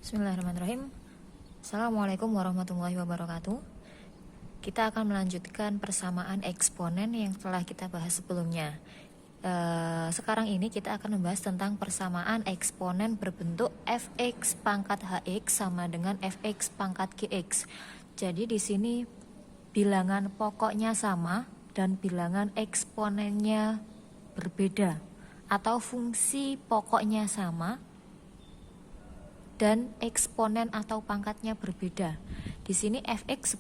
Bismillahirrahmanirrahim. Assalamualaikum warahmatullahi wabarakatuh. Kita akan melanjutkan persamaan eksponen yang telah kita bahas sebelumnya. Sekarang ini kita akan membahas tentang persamaan eksponen berbentuk fx pangkat hx sama dengan fx pangkat gx. Jadi di sini bilangan pokoknya sama dan bilangan eksponennya berbeda, atau fungsi pokoknya sama dan eksponen atau pangkatnya berbeda. Di sini fx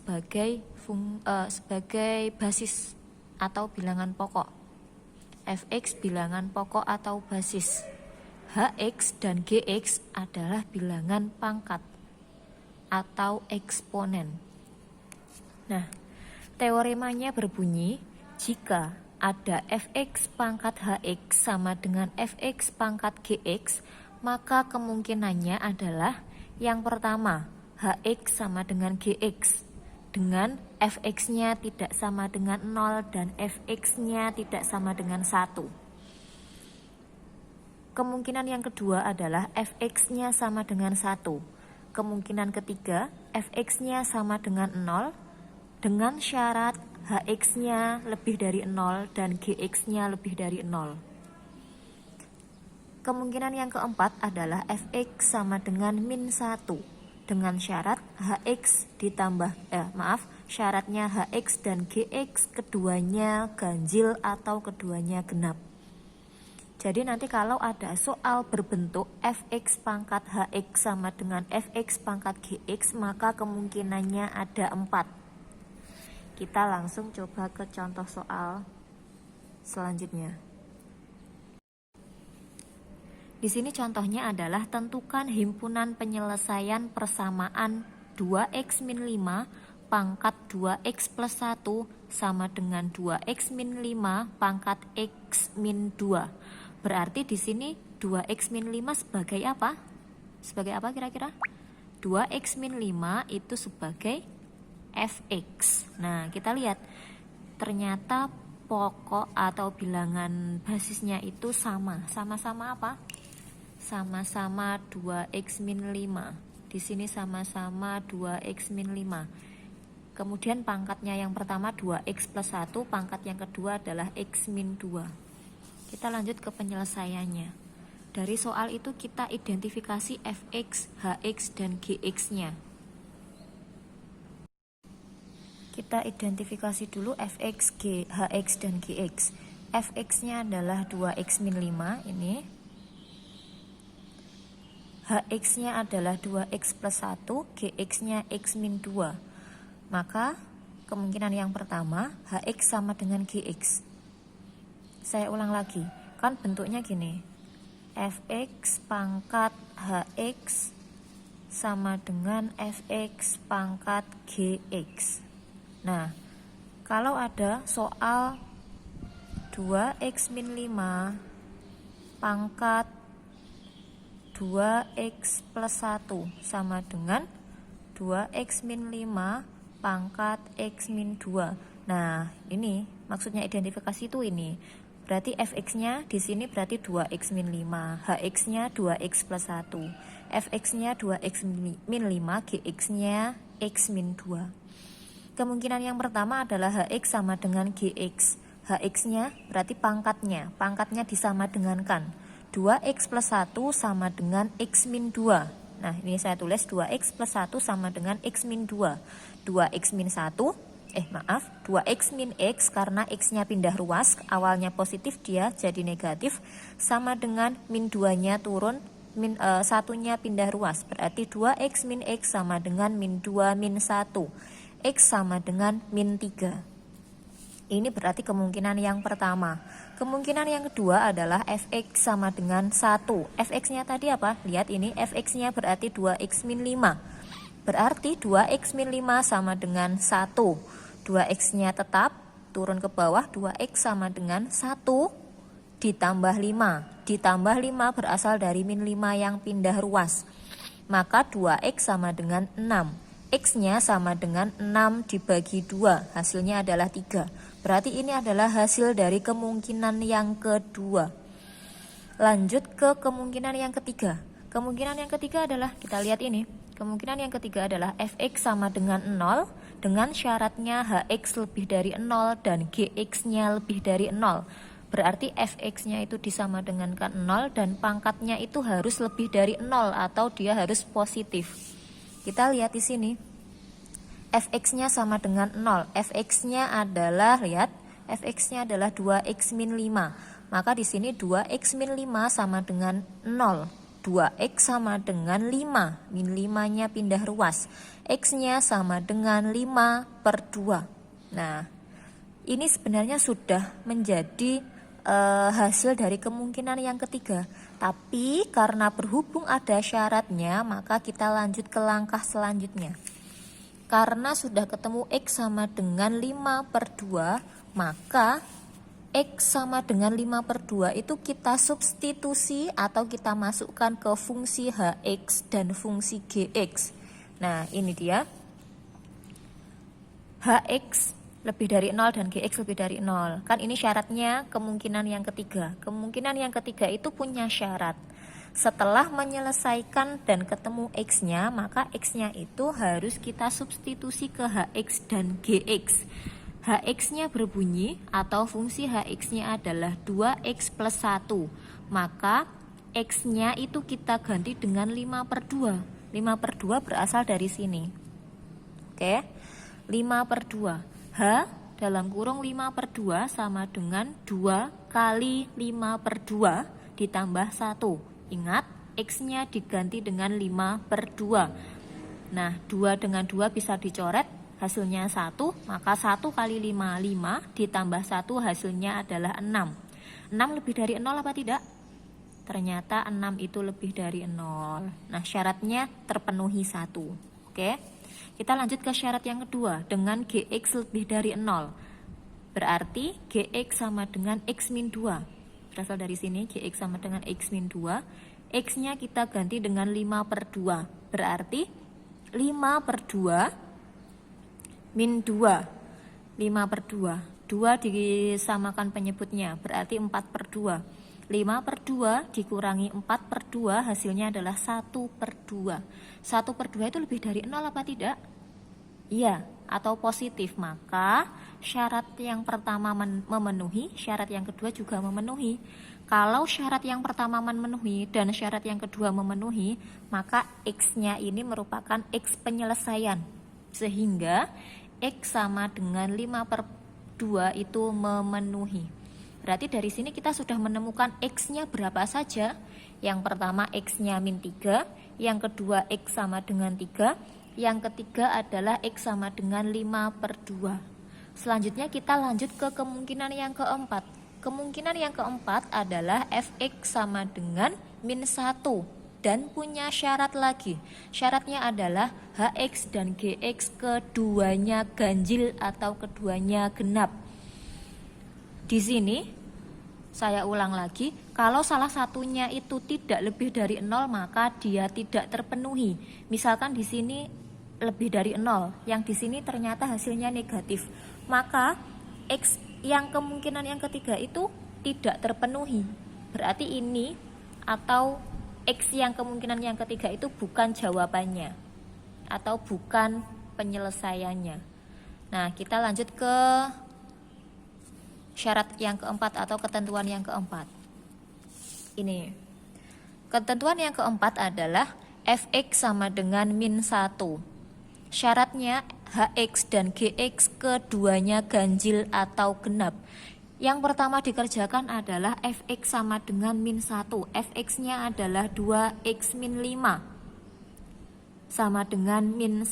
sebagai basis atau bilangan pokok. Fx bilangan pokok atau basis. Hx dan gx adalah bilangan pangkat atau eksponen. Nah, teoremanya berbunyi jika ada fx pangkat hx sama dengan fx pangkat gx, maka kemungkinannya adalah yang pertama, hx sama dengan gx dengan fx-nya tidak sama dengan 0 dan fx-nya tidak sama dengan 1. Kemungkinan yang kedua adalah fx-nya sama dengan 1. Kemungkinan ketiga, fx-nya sama dengan 0 dengan syarat hx-nya lebih dari 0 dan gx-nya lebih dari 0. Kemungkinan yang keempat adalah fx sama dengan min 1 dengan syarat hx ditambah syaratnya hx dan gx keduanya ganjil atau keduanya genap. Jadi nanti kalau ada soal berbentuk fx pangkat hx sama dengan fx pangkat gx, maka kemungkinannya ada 4. Kita langsung coba ke contoh soal selanjutnya. Di sini contohnya adalah tentukan himpunan penyelesaian persamaan 2x min 5 pangkat 2x plus 1 sama dengan 2x min 5 pangkat x min 2. Berarti di sini 2x min 5 sebagai apa? Sebagai apa kira-kira? 2x min 5 itu sebagai fx. Nah, kita lihat ternyata pokok atau bilangan basisnya itu sama. Sama-sama apa? Sama-sama 2x min 5. Di sini sama-sama 2x min 5. Kemudian pangkatnya yang pertama 2x plus 1, pangkat yang kedua adalah x min 2. Kita lanjut ke penyelesaiannya. Dari soal itu kita identifikasi fx, hx, dan gx-nya. Kita identifikasi dulu fx, hx, dan gx. Fx-nya adalah 2x min 5 ini. Hx-nya adalah 2x plus 1, gx-nya x min 2. Maka kemungkinan yang pertama, hx sama dengan gx. Saya ulang lagi, kan bentuknya gini. Fx pangkat hx sama dengan fx pangkat gx. Nah, kalau ada soal 2x min 5 pangkat 2x plus 1 sama dengan 2x min 5 pangkat x min 2. Nah, ini maksudnya identifikasi itu ini. Berarti fx-nya di sini berarti 2x min 5, hx-nya 2x plus 1, fx-nya 2x min 5, gx-nya x min 2. Kemungkinan yang pertama adalah hx sama dengan gx. Hx-nya berarti pangkatnya disama dengankan. 2x plus 1 sama dengan x min 2. Nah, ini saya tulis 2x plus 1 sama dengan x min 2. 2x min 1, 2x min x karena x-nya pindah ruas, awalnya positif dia jadi negatif, sama dengan min 2-nya turun, min 1-nya pindah ruas. Berarti 2x min x sama dengan min 2 min 1. X sama dengan min 3. Ini berarti kemungkinan yang pertama. Kemungkinan yang kedua adalah fx sama dengan 1. Fx-nya tadi apa? Lihat ini, fx-nya berarti 2x min 5. Berarti 2x min 5 sama dengan 1. 2x-nya tetap turun ke bawah, 2x sama dengan 1 ditambah 5. Ditambah 5 berasal dari min 5 yang pindah ruas. Maka 2x sama dengan 6. X-nya sama dengan 6 dibagi 2, hasilnya adalah 3. Berarti ini adalah hasil dari kemungkinan yang kedua. Lanjut ke kemungkinan yang ketiga. kemungkinan yang ketiga adalah, kita lihat ini, kemungkinan yang ketiga adalah fx sama dengan 0 dengan syaratnya hx lebih dari 0 dan gx-nya lebih dari 0. Berarti fx-nya itu disama dengankan 0 dan pangkatnya itu harus lebih dari 0 atau dia harus positif. Kita lihat di sini. Fx-nya sama dengan 0. Fx-nya adalah, lihat, fx-nya adalah 2x min 5. Maka di sini 2x min 5 sama dengan 0. 2x sama dengan 5. Min 5-nya pindah ruas. X-nya sama dengan 5 per 2. Nah, ini sebenarnya sudah menjadi hasil dari kemungkinan yang ketiga. Tapi karena berhubung ada syaratnya, maka kita lanjut ke langkah selanjutnya. Karena sudah ketemu X sama dengan 5 per 2, maka X sama dengan 5 per 2 itu kita substitusi atau kita masukkan ke fungsi Hx dan fungsi Gx. Nah, ini dia. Hx lebih dari 0 dan Gx lebih dari 0. Kan ini syaratnya kemungkinan yang ketiga. Kemungkinan yang ketiga itu punya syarat. Setelah menyelesaikan dan ketemu X-nya, maka X-nya itu harus kita substitusi ke Hx dan Gx. Hx-nya berbunyi atau fungsi Hx-nya adalah 2x plus 1. Maka X-nya itu kita ganti dengan 5 per 2. 5 per 2 berasal dari sini. Oke, 5 per 2. H dalam kurung 5 per 2 sama dengan 2 kali 5 per 2 ditambah 1. Ingat, X-nya diganti dengan 5 per 2. Nah, 2 dengan 2 bisa dicoret, hasilnya 1, maka 1 kali 5, 5, ditambah 1 hasilnya adalah 6. 6 lebih dari 0 apa tidak? Ternyata 6 itu lebih dari 0. Nah, syaratnya terpenuhi 1. Oke, kita lanjut ke syarat yang kedua, dengan Gx lebih dari 0. Berarti Gx sama dengan X min 2. Berasal dari sini, Gx sama dengan X min 2. X-nya kita ganti dengan 5 per 2. Berarti 5 per 2 min 2. 5 per 2. 2 disamakan penyebutnya, berarti 4 per 2. 5 per 2 dikurangi 4 per 2 hasilnya adalah 1 per 2. 1 per 2 itu lebih dari 0 apa tidak? Iya, atau positif. Maka syarat yang pertama memenuhi, syarat yang kedua juga memenuhi. Kalau syarat yang pertama memenuhi dan syarat yang kedua memenuhi, maka X-nya ini merupakan X penyelesaian. Sehingga X sama dengan 5 per 2 itu memenuhi. Berarti dari sini kita sudah menemukan X-nya berapa saja. Yang pertama X-nya min 3, yang kedua X sama dengan 3, yang ketiga adalah X sama dengan 5 per 2. Selanjutnya kita lanjut ke kemungkinan yang keempat. Kemungkinan yang keempat adalah Fx sama dengan min 1 dan punya syarat lagi. Syaratnya adalah Hx dan Gx keduanya ganjil atau keduanya genap. Di sini saya ulang lagi, kalau salah satunya itu tidak lebih dari 0 maka dia tidak terpenuhi. Misalkan di sini lebih dari 0, yang di sini ternyata hasilnya negatif. Maka X yang kemungkinan yang ketiga itu tidak terpenuhi. Berarti ini atau X yang kemungkinan yang ketiga itu bukan jawabannya atau bukan penyelesaiannya. Nah, kita lanjut ke syarat yang keempat atau ketentuan yang keempat. Ini. Ketentuan yang keempat adalah Fx sama dengan min 1. Syaratnya Hx dan Gx keduanya ganjil atau genap. Yang pertama dikerjakan adalah Fx sama dengan min 1. Fx-nya adalah 2x min 5 sama dengan min 1.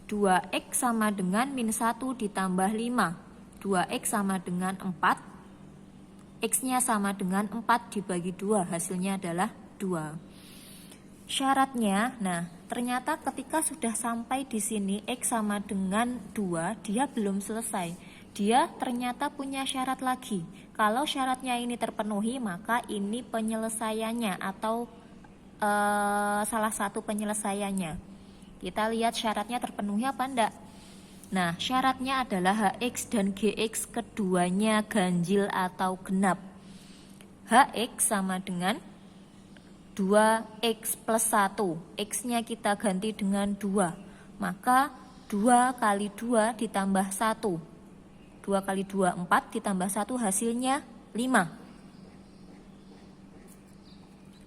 2x sama dengan min 1 ditambah 5. 2x sama dengan 4. X-nya sama dengan 4 dibagi 2, hasilnya adalah 2. Syaratnya, nah ternyata ketika sudah sampai di sini X sama dengan 2, dia belum selesai. Dia ternyata punya syarat lagi. Kalau syaratnya ini terpenuhi, maka ini penyelesaiannya atau salah satu penyelesaiannya. Kita lihat syaratnya terpenuhi apa enggak. Nah, syaratnya adalah Hx dan Gx keduanya ganjil atau genap. HX sama dengan 2X plus 1. X-nya kita ganti dengan 2. Maka 2 kali 2 ditambah 1. 2 kali 2, 4 ditambah 1 hasilnya 5.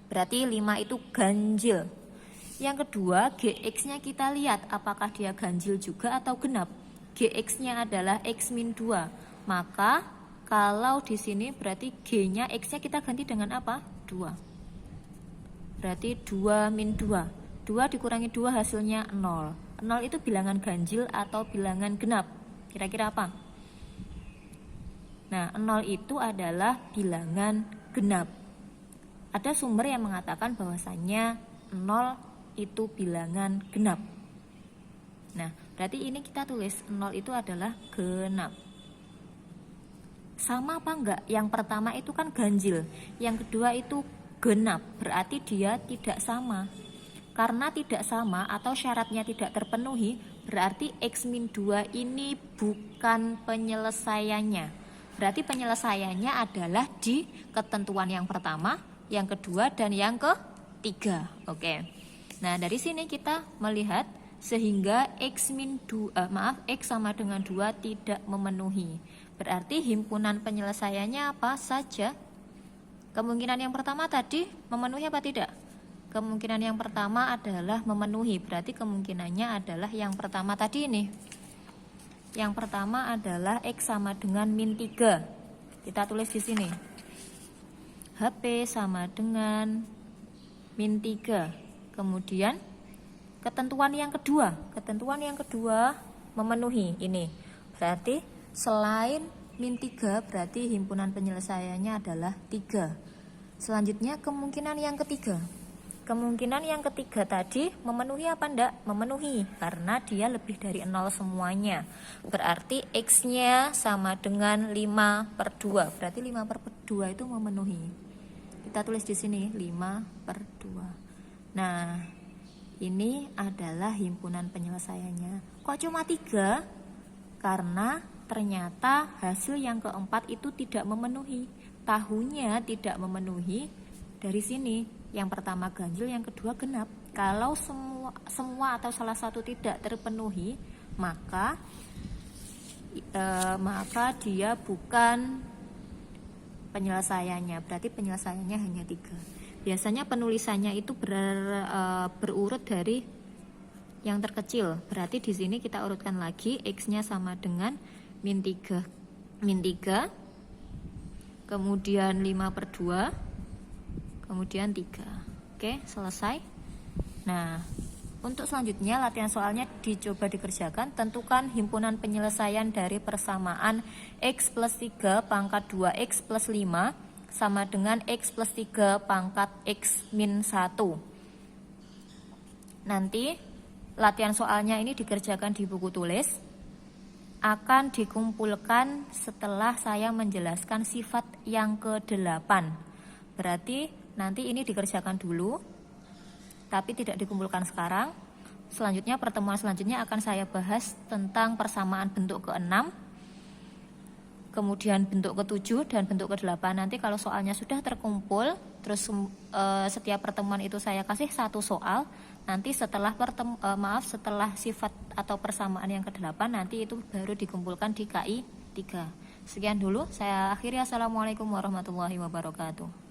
Berarti 5 itu ganjil. Yang kedua, GX-nya kita lihat apakah dia ganjil juga atau genap. GX-nya adalah X min 2. Maka kalau di sini berarti G-nya X-nya kita ganti dengan apa? 2. Berarti 2 min 2. 2 dikurangi 2 hasilnya 0. 0 itu bilangan ganjil atau bilangan genap. Kira-kira apa? Nah, 0 itu adalah bilangan genap. Ada sumber yang mengatakan bahwasannya 0 itu bilangan genap. Nah, berarti ini kita tulis 0 itu adalah genap. Sama apa enggak? Yang pertama itu kan ganjil, yang kedua itu genap, berarti dia tidak sama. Karena tidak sama atau syaratnya tidak terpenuhi, berarti X min 2 ini bukan penyelesaiannya. Berarti penyelesaiannya adalah di ketentuan yang pertama, yang kedua, dan yang ketiga. Oke. Nah, dari sini kita melihat sehingga X sama dengan 2 tidak memenuhi. Berarti himpunan penyelesaiannya apa saja? Kemungkinan yang pertama tadi memenuhi apa tidak? Kemungkinan yang pertama adalah memenuhi. Berarti kemungkinannya adalah yang pertama tadi ini. Yang pertama adalah X sama dengan min 3. Kita tulis di sini. HP sama dengan min 3. Kemudian ketentuan yang kedua memenuhi ini. Berarti selain min 3 berarti himpunan penyelesaiannya adalah 3. Selanjutnya kemungkinan yang ketiga. Kemungkinan yang ketiga tadi memenuhi apa enggak? Memenuhi, karena dia lebih dari 0 semuanya. Berarti X-nya sama dengan 5/2. Berarti 5/2 itu memenuhi. Kita tulis di sini 5/2. Nah, ini adalah himpunan penyelesaiannya. Kok cuma 3? Karena ternyata hasil yang keempat itu tidak memenuhi. Tahunya tidak memenuhi dari sini. Yang pertama ganjil, yang kedua genap. Kalau semua atau salah satu tidak terpenuhi, maka dia bukan penyelesaiannya. Berarti penyelesaiannya hanya 3. Biasanya penulisannya itu berurut dari yang terkecil. Berarti di sini kita urutkan lagi, X-nya sama dengan min 3, kemudian 5/2, kemudian 3. Oke, selesai. Nah, untuk selanjutnya latihan soalnya dicoba dikerjakan. Tentukan himpunan penyelesaian dari persamaan X plus 3 pangkat 2X plus 5 sama dengan X plus 3 pangkat X min 1. Nanti latihan soalnya ini dikerjakan di buku tulis. Akan dikumpulkan setelah saya menjelaskan sifat yang ke-8. Berarti nanti ini dikerjakan dulu, tapi tidak dikumpulkan sekarang. Selanjutnya pertemuan selanjutnya akan saya bahas tentang persamaan bentuk ke-6, kemudian bentuk ke-7 dan bentuk ke-8. Nanti kalau soalnya sudah terkumpul, terus setiap pertemuan itu saya kasih 1 soal. Nanti setelah setelah sifat atau persamaan yang ke-8, nanti itu baru dikumpulkan di KI 3. Sekian dulu, saya akhiri. Assalamualaikum warahmatullahi wabarakatuh.